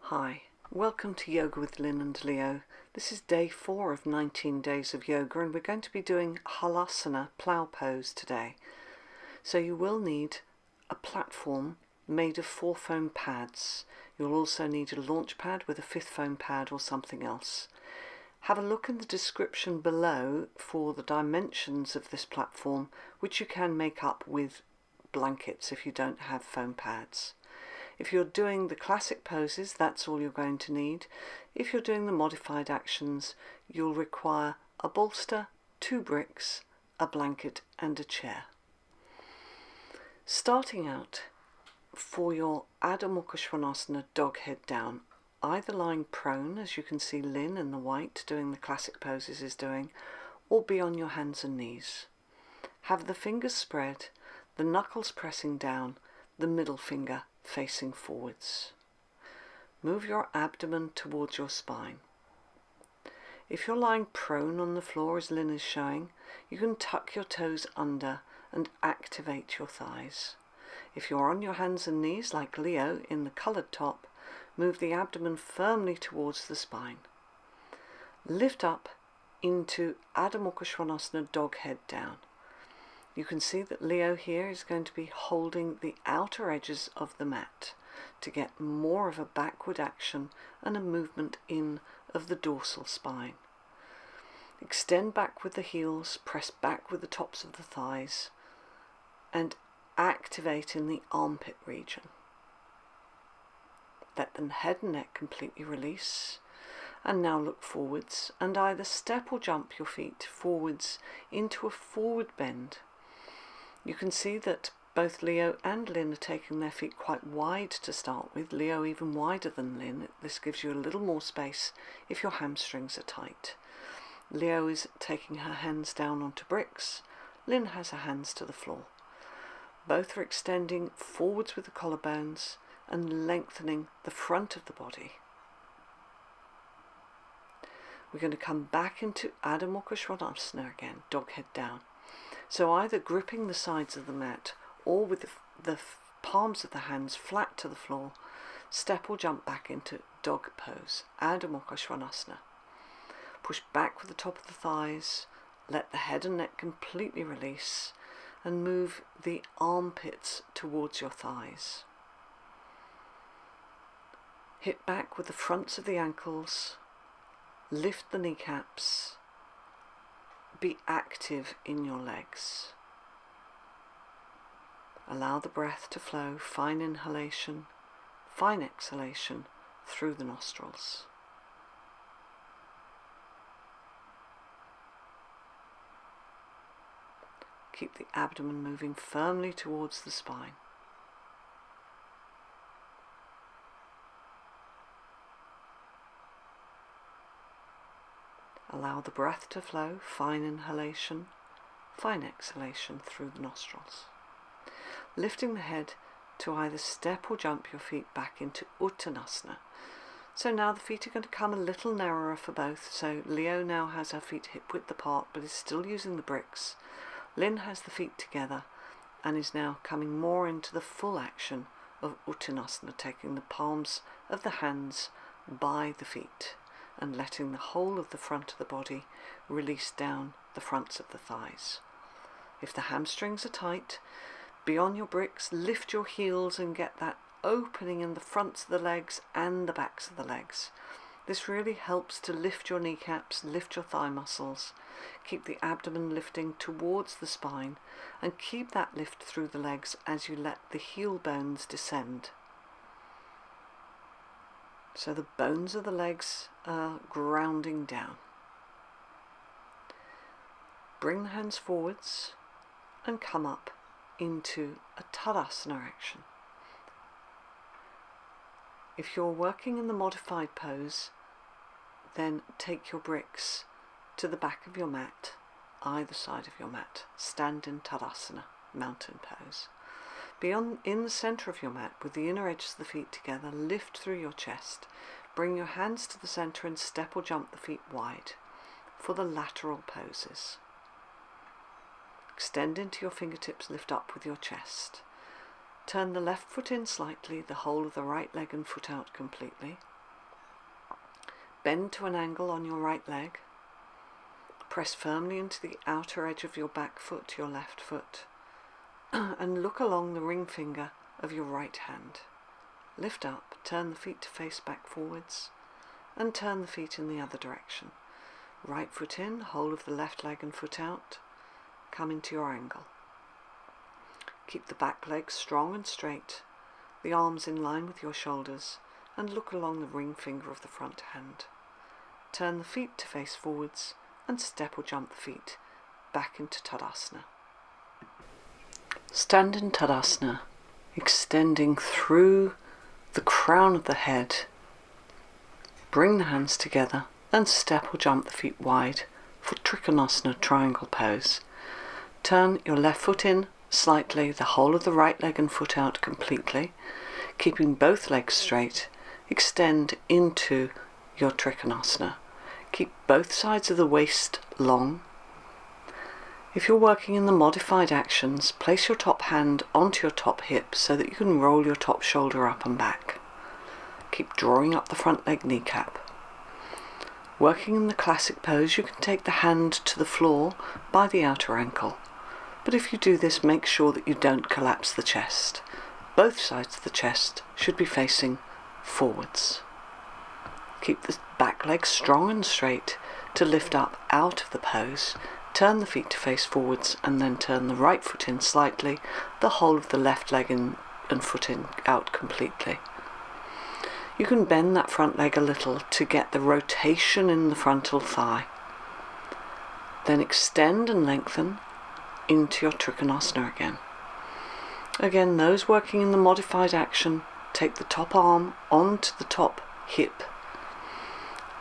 Hi, welcome to Yoga with Lin and Leo. This is day 4 of 19 days of yoga, and we're going to be doing halasana, plough pose today. So you will need a platform made of 4 foam pads. You'll also need a launch pad with a 5th foam pad or something else. Have a look in the description below for the dimensions of this platform, which you can make up with blankets if you don't have foam pads. If you're doing the classic poses, that's all you're going to need. If you're doing the modified actions, you'll require a bolster, 2 bricks, a blanket and a chair. Starting out, for your Adho Mukha Svanasana, dog head down, either lying prone, as you can see Lin in the white doing the classic poses is doing, or be on your hands and knees. Have the fingers spread, the knuckles pressing down, the middle finger facing forwards. Move your abdomen towards your spine. If you're lying prone on the floor as Lin is showing, you can tuck your toes under and activate your thighs. If you're on your hands and knees like Leo in the coloured top, move the abdomen firmly towards the spine. Lift up into Adho Mukha Svanasana, dog head down. You can see that Leo here is going to be holding the outer edges of the mat to get more of a backward action and a movement in of the dorsal spine. Extend back with the heels, press back with the tops of the thighs, and activate in the armpit region. Let the head and neck completely release, and now look forwards and either step or jump your feet forwards into a forward bend. You can see that both Leo and Lin are taking their feet quite wide to start with, Leo even wider than Lin. This gives you a little more space if your hamstrings are tight. Leo is taking her hands down onto bricks, Lin has her hands to the floor. Both are extending forwards with the collarbones and lengthening the front of the body. We're going to come back into Adho Mukha Svanasana again, dog head down. So either gripping the sides of the mat or with the palms of the hands flat to the floor, step or jump back into dog pose, Adho Mukha Svanasana. Push back with the top of the thighs, let the head and neck completely release, and move the armpits towards your thighs. Hit back with the fronts of the ankles, lift the kneecaps, be active in your legs. Allow the breath to flow, fine inhalation, fine exhalation through the nostrils. Keep the abdomen moving firmly towards the spine. Allow the breath to flow, fine inhalation, fine exhalation through the nostrils. Lifting the head to either step or jump your feet back into Uttanasana. So now the feet are going to come a little narrower for both. So Leo now has her feet hip width apart but is still using the bricks. Lin has the feet together and is now coming more into the full action of Uttanasana, taking the palms of the hands by the feet and letting the whole of the front of the body release down the fronts of the thighs. If the hamstrings are tight, be on your bricks, lift your heels and get that opening in the fronts of the legs and the backs of the legs. This really helps to lift your kneecaps, lift your thigh muscles, keep the abdomen lifting towards the spine, and keep that lift through the legs as you let the heel bones descend. So the bones of the legs are grounding down. Bring the hands forwards and come up into a Tadasana action. If you're working in the modified pose, then take your bricks to the back of your mat, either side of your mat. Stand in Tadasana, mountain pose. Be in the centre of your mat with the inner edges of the feet together, lift through your chest. Bring your hands to the centre and step or jump the feet wide for the lateral poses. Extend into your fingertips, lift up with your chest. Turn the left foot in slightly, the whole of the right leg and foot out completely. Bend to an angle on your right leg. Press firmly into the outer edge of your back foot, your left foot, and look along the ring finger of your right hand. Lift up, turn the feet to face back forwards, and turn the feet in the other direction. Right foot in, whole of the left leg and foot out, come into your angle. Keep the back leg strong and straight, the arms in line with your shoulders, and look along the ring finger of the front hand. Turn the feet to face forwards, and step or jump the feet back into Tadasana. Stand in Tadasana, extending through the crown of the head. Bring the hands together and step or jump the feet wide for Trikonasana triangle pose. Turn your left foot in slightly, the whole of the right leg and foot out completely, keeping both legs straight. Extend into your Trikonasana. Keep both sides of the waist long. If you're working in the modified actions, place your top hand onto your top hip so that you can roll your top shoulder up and back. Keep drawing up the front leg kneecap. Working in the classic pose, you can take the hand to the floor by the outer ankle. But if you do this, make sure that you don't collapse the chest. Both sides of the chest should be facing forwards. Keep the back leg strong and straight to lift up out of the pose. Turn the feet to face forwards and then turn the right foot in slightly, the whole of the left leg in and foot in out completely. You can bend that front leg a little to get the rotation in the frontal thigh. Then extend and lengthen into your Trikonasana again. Again, those working in the modified action, take the top arm onto the top hip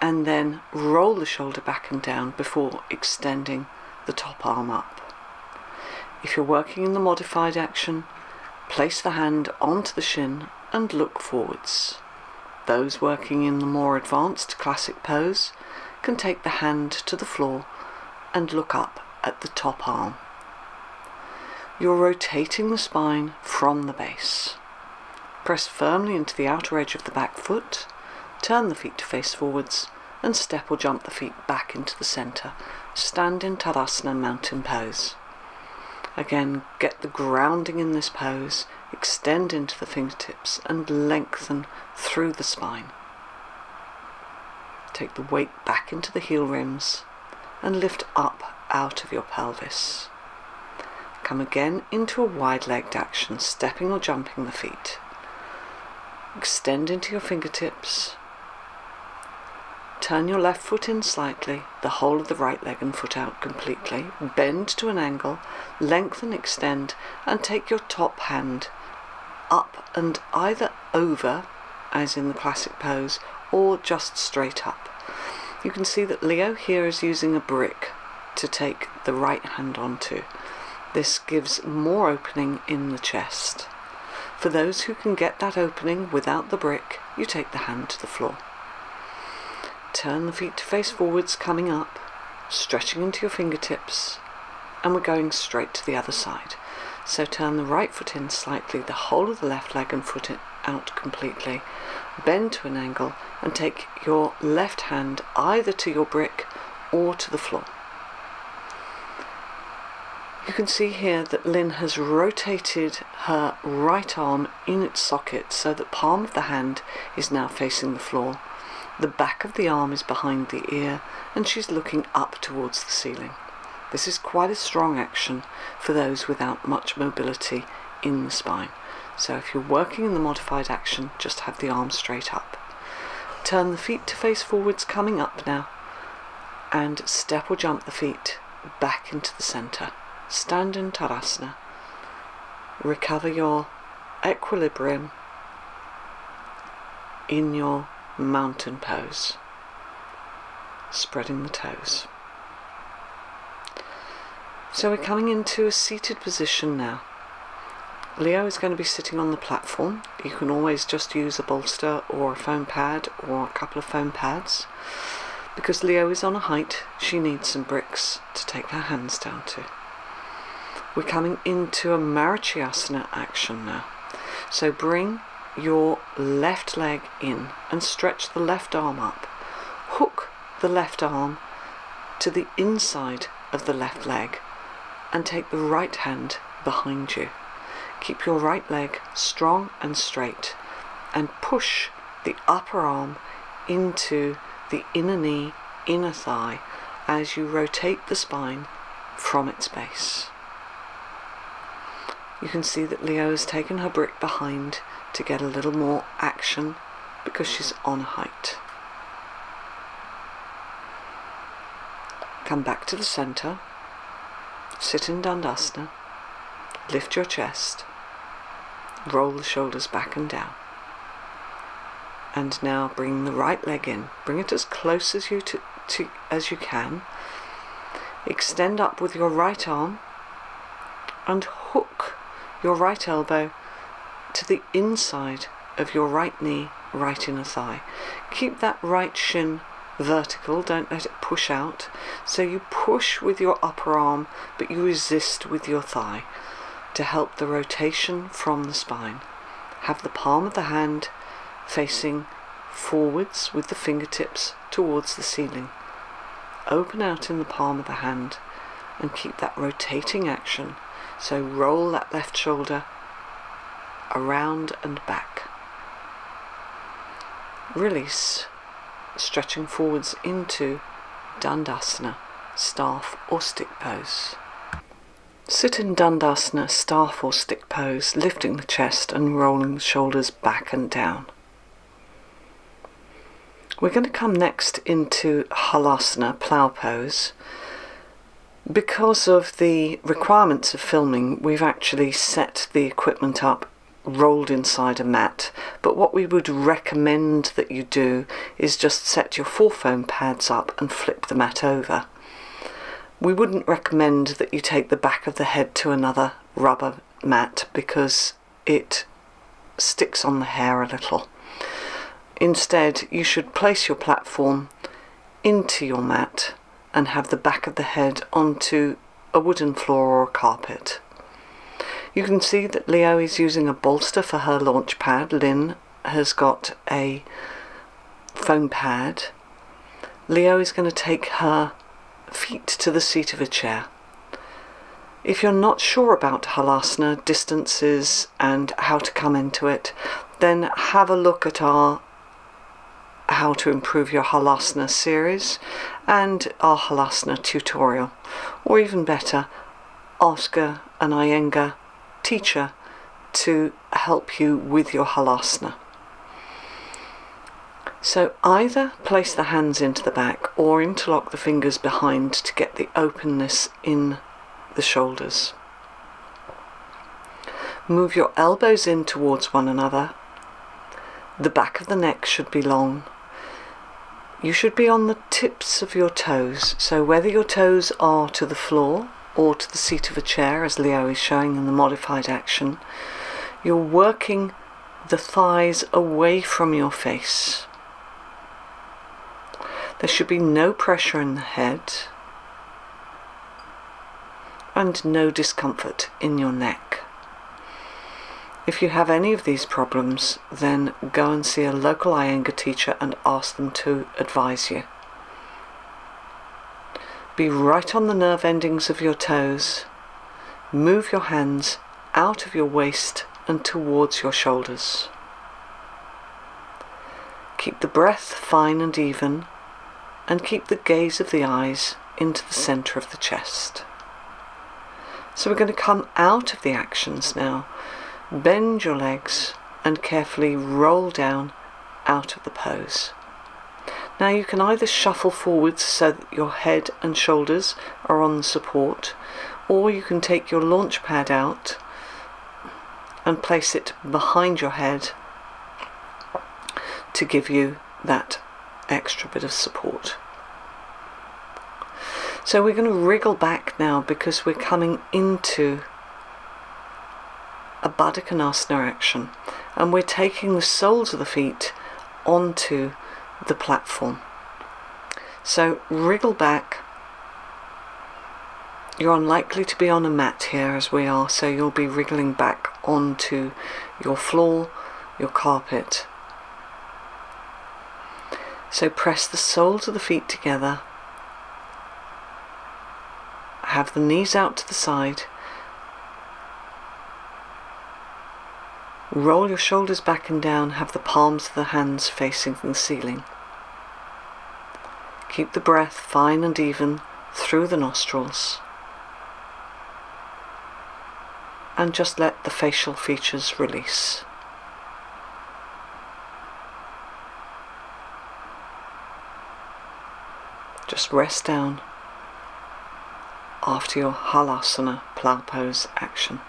and then roll the shoulder back and down before extending the top arm up. If you're working in the modified action, place the hand onto the shin and look forwards. Those working in the more advanced classic pose can take the hand to the floor and look up at the top arm. You're rotating the spine from the base. Press firmly into the outer edge of the back foot, turn the feet to face forwards, and step or jump the feet back into the center. Stand in Tadasana mountain pose. Again, get the grounding in this pose, extend into the fingertips, and lengthen through the spine. Take the weight back into the heel rims, and lift up out of your pelvis. Come again into a wide-legged action, stepping or jumping the feet. Extend into your fingertips. Turn your left foot in slightly, the whole of the right leg and foot out completely. Bend to an angle, lengthen, extend, and take your top hand up and either over, as in the classic pose, or just straight up. You can see that Leo here is using a brick to take the right hand onto. This gives more opening in the chest. For those who can get that opening without the brick, you take the hand to the floor. Turn the feet to face forwards, coming up, stretching into your fingertips, and we're going straight to the other side. So turn the right foot in slightly, the whole of the left leg and foot out completely. Bend to an angle and take your left hand either to your brick or to the floor. You can see here that Lin has rotated her right arm in its socket so that palm of the hand is now facing the floor. The back of the arm is behind the ear and she's looking up towards the ceiling. This is quite a strong action for those without much mobility in the spine. So if you're working in the modified action, just have the arm straight up. Turn the feet to face forwards, coming up now, and step or jump the feet back into the center. Stand in Tadasana. Recover your equilibrium in your mountain pose, spreading the toes. So we're coming into a seated position now. Leo is going to be sitting on the platform. You can always just use a bolster or a foam pad or a couple of foam pads. Because Leo is on a height, she needs some bricks to take her hands down to. We're coming into a Marichyasana action now. So bring your left leg in and stretch the left arm up. hook the left arm to the inside of the left leg and take the right hand behind you. Keep your right leg strong and straight and push the upper arm into the inner knee, inner thigh as you rotate the spine from its base. You can see that Leo has taken her brick behind to get a little more action because she's on height. Come back to the center, sit in Dandasana, lift your chest, roll the shoulders back and down. And now bring the right leg in. Bring it as close as you can. Extend up with your right arm and hook your right elbow to the inside of your right knee, right inner thigh. Keep that right shin vertical, don't let it push out. So you push with your upper arm, but you resist with your thigh to help the rotation from the spine. Have the palm of the hand facing forwards with the fingertips towards the ceiling. Open out in the palm of the hand and keep that rotating action. So roll that left shoulder around and back. Release, stretching forwards into Dandasana, staff or stick pose. Sit in Dandasana, staff or stick pose, lifting the chest and rolling the shoulders back and down. We're going to come next into Halasana, plough pose. Because of the requirements of filming, we've actually set the equipment up rolled inside a mat, but what we would recommend that you do is just set your 4 foam pads up and flip the mat over. We wouldn't recommend that you take the back of the head to another rubber mat because it sticks on the hair a little. Instead, you should place your platform into your mat and have the back of the head onto a wooden floor or a carpet. You can see that Leo is using a bolster for her launch pad. Lin has got a foam pad. Leo is going to take her feet to the seat of a chair. If you're not sure about Halasana, distances and how to come into it, then have a look at our How to Improve Your Halasana series and our Halasana tutorial, or even better, ask an Iyengar teacher to help you with your Halasana. So either place the hands into the back or interlock the fingers behind to get the openness in the shoulders. Move your elbows in towards one another. The back of the neck should be long. You should be on the tips of your toes, so whether your toes are to the floor or to the seat of a chair, as Leo is showing in the modified action, you're working the thighs away from your face. There should be no pressure in the head and no discomfort in your neck. If you have any of these problems, then go and see a local Iyengar teacher and ask them to advise you. Be right on the nerve endings of your toes. Move your hands out of your waist and towards your shoulders. Keep the breath fine and even, and keep the gaze of the eyes into the center of the chest. So we're going to come out of the actions now. Bend your legs and carefully roll down out of the pose. Now you can either shuffle forwards so that your head and shoulders are on the support, or you can take your launch pad out and place it behind your head to give you that extra bit of support. So we're going to wriggle back now because we're coming into a Baddha Konasana action, and we're taking the soles of the feet onto the platform. So wriggle back. You're unlikely to be on a mat here as we are, so you'll be wriggling back onto your floor, your carpet. So press the soles of the feet together. Have the knees out to the side. Roll your shoulders back and down. Have the palms of the hands facing the ceiling. Keep the breath fine and even through the nostrils. And just let the facial features release. Just rest down after your halasana plow pose action.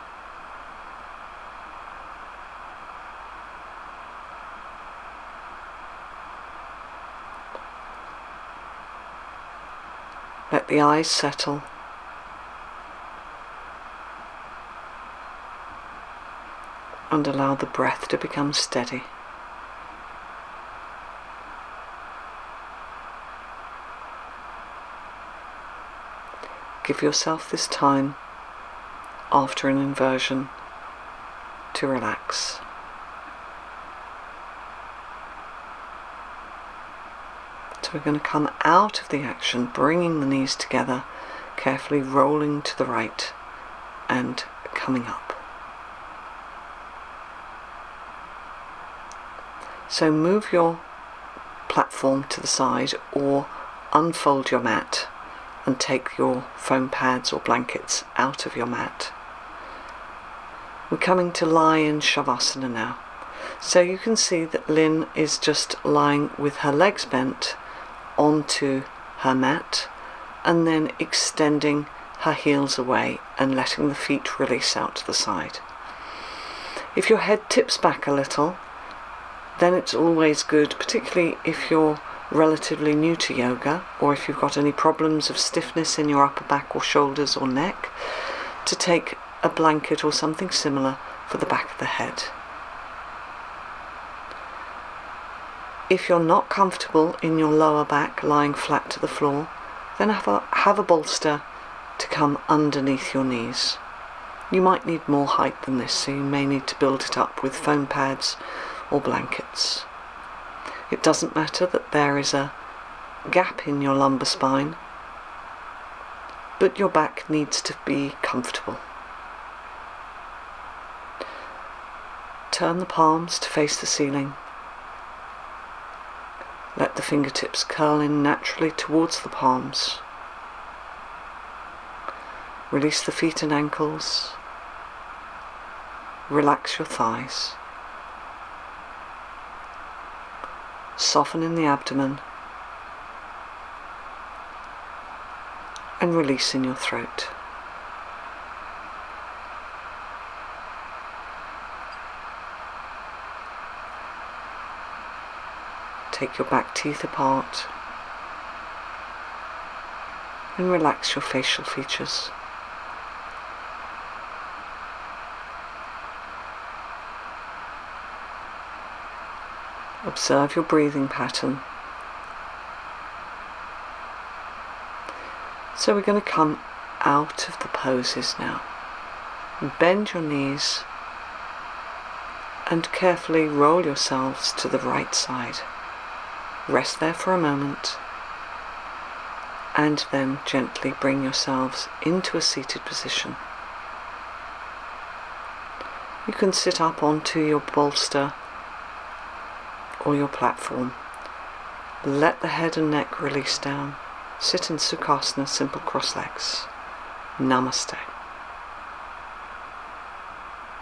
Let the eyes settle. And allow the breath to become steady. Give yourself this time after an inversion to relax. So we're going to come out of the action, bringing the knees together, carefully rolling to the right and coming up. So move your platform to the side or unfold your mat and take your foam pads or blankets out of your mat. We're coming to lie in Shavasana now. So you can see that Lin is just lying with her legs bent onto her mat and then extending her heels away and letting the feet release out to the side. If your head tips back a little, then it's always good, particularly if you're relatively new to yoga or if you've got any problems of stiffness in your upper back or shoulders or neck, to take a blanket or something similar for the back of the head. If you're not comfortable in your lower back lying flat to the floor, then have a bolster to come underneath your knees. You might need more height than this, so you may need to build it up with foam pads or blankets. It doesn't matter that there is a gap in your lumbar spine, but your back needs to be comfortable. Turn the palms to face the ceiling. Let the fingertips curl in naturally towards the palms. Release the feet and ankles. Relax your thighs. Soften in the abdomen. And release in your throat. Take your back teeth apart and relax your facial features. Observe your breathing pattern. So we're going to come out of the poses now. Bend your knees and carefully roll yourselves to the right side. Rest there for a moment and then gently bring yourselves into a seated position. You can sit up onto your bolster or your platform. Let the head and neck release down. Sit in Sukhasana, simple cross legs. Namaste.